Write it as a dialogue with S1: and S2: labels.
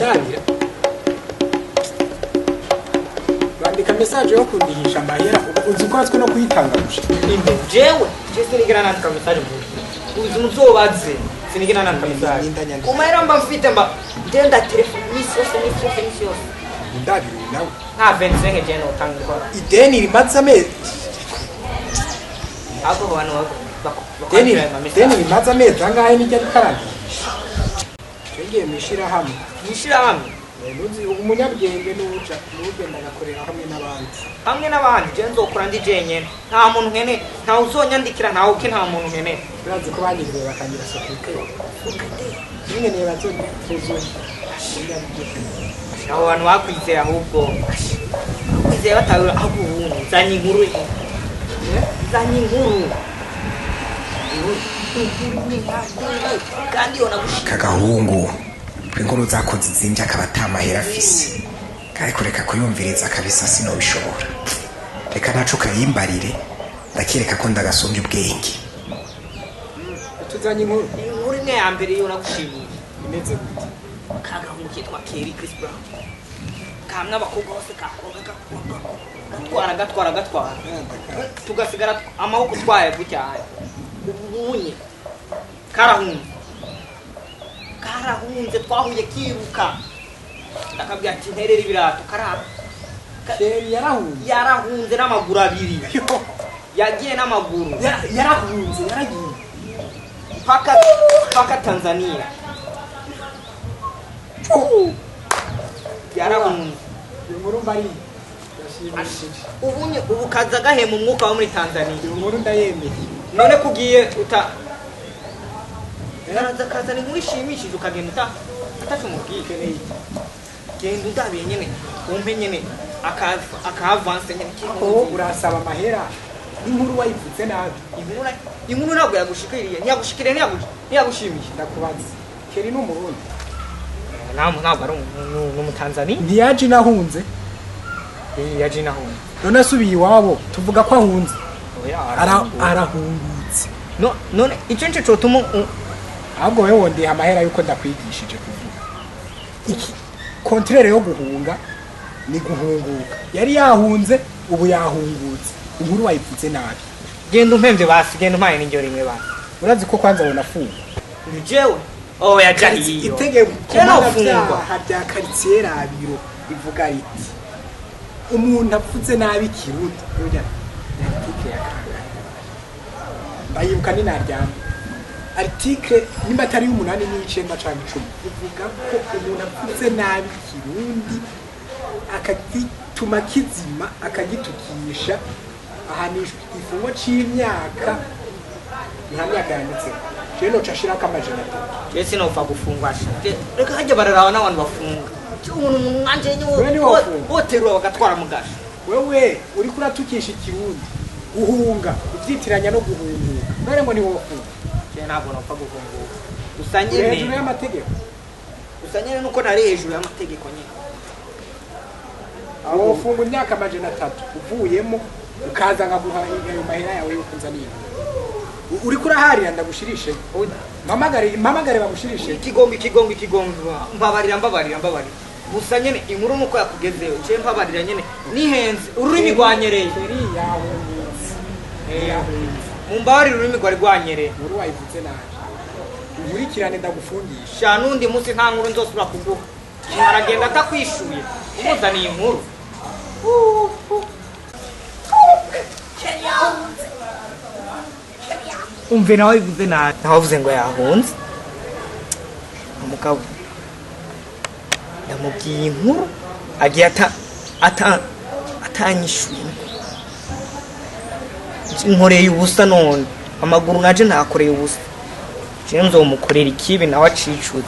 S1: ndabira bandika message yo kundihisha amahera uzi ko atwe no kuyitanga gusa
S2: inde jewe sinigera nandika message uzi muzobaze sinigera nandika message kumahera mba mfite mba ndenda telefone misi yose
S1: ndabira nawe
S2: nta 25 je no tanga
S1: ideni rimaze amezi
S2: abo bantu
S1: deni rimaze amezi angahe nijya karandi ngiye mishira hamwe nuzi umunyabwenge n'uca n'ugenda agakorera hamwe n'abandi
S2: je nzokora ndi jenyene nta muntu nkene nta uzonyandikira nta uke nta muntu nkene
S1: urazi ko banyizeye bakangira sokike nyine ne bazone tuzo
S2: abo bantu bakwizeye ahubwo kwizeye batawura ahubwo zanye inkuru kandi ona gushika
S3: kagahungu inkuru zakoze zinja akabatamahera afise kare kureka kuyumviriza kabisa sino bishobora reka naco kayimbarire ndakireka ko ndagasumbye ubwenge
S1: tuzanye inkuru
S2: imwe ya mbere yo nagushimiye
S1: imeze gute
S2: kagahungu kitwa Kelly Chris Brown kamwe abakobwa bose gatwara tugasigara amaboko twaye gucyaye ubunye karahunze twahuye kiruka ndakabya ati nterera ibirato karaba
S1: Kelly
S2: yarahunze n'amaguru abiri yagiye n'amaguru
S1: yarahunze yaragiye
S2: paka Tanzania yarahunze
S1: inkuru mbari
S2: ubu kaza gahema umwuka wo muri Tanzania
S1: inkuru ndayemeye
S2: none kugiye yaraza kazana inkuru ishimishije ukagenda utasumubwike neza genda undabiye nyene umpe nyene akaavance nyene
S1: aho urasaba amahera inkuru wayivutse nabi
S2: inkuru ntabwo yagushikiriye ntiyagushimisha
S1: ndakubaza Kelly n'umurundi
S2: ntabwo ari n'umutanzania
S1: ntiyaje nahunze
S2: yaje nahunze
S1: none asubiye iwabo tuvuga ko ahunze arahungutse
S2: none icyo nicyo cyotuma
S1: ahubwo wewe wondeye amahera yuko ndakwigishije kuvuga iki kontrere yo guhunga ni guhunguka yari yahunze ubu yahungutse inkuru wayipfutse nabi
S2: genda umpembe basi genda umpaye n'injyo rimwe basi
S1: urazi ko kwanza wonafunga
S2: jewe yajahiyo
S1: itegeko kumana hajya quartier rabiro ivuga riti umuntu apfutse nabi kirundi urya article ya kanga ndayibuka ni naryamye article nimba atari y'umunani n'icenda canke 10 ivuga ko umuntu apfutse nabi kirundi akagituma kizima akagitukisha ahanishwa igifungo c'imyaka nta myaka yanditse je no cashira kamajana
S2: je sinopfa gufungwa reka hajya bararawa n'abantu bafunga umuntu mwanje woterwa bagatwara mugasha
S1: wewe uri kuratukisha ikirundi guhunga uvyitiranya no guhunguka none ngo ni wofunga
S2: je ntabwo nopfa guhunguka usanyene
S1: hejuru y'amategeko
S2: usanyene nuko nari hejuru y'amategeko nyine
S1: aho ufunga imyaka amajana 3 uvuyemo ukaza ngaguha iyo mahera yawe yo kunzaniye uri kuraharira ndagushirishe mpamagare bagushirishe
S2: ikigongo mbabarira gusa nyene inkuru nuko yakugezeyo je mpabarira nyene nihenze ururimi rwanyereye mumbabarira ururimi rwari rwanyereye
S1: uri wayivutse naje nkurikirane ndagufungisha
S2: sha nundi munsi nta nkuru nzosubira kuguha aragenda atakwishuye umuzaniye inkuru umve nawe bivuze nawe ngo yahunze umugabo yamubwiye inkuru agiye atanyishuye nkoreye ubusa none amaguru naje ntakoreye ubusa je nzomukorera ikibi nawe acicuze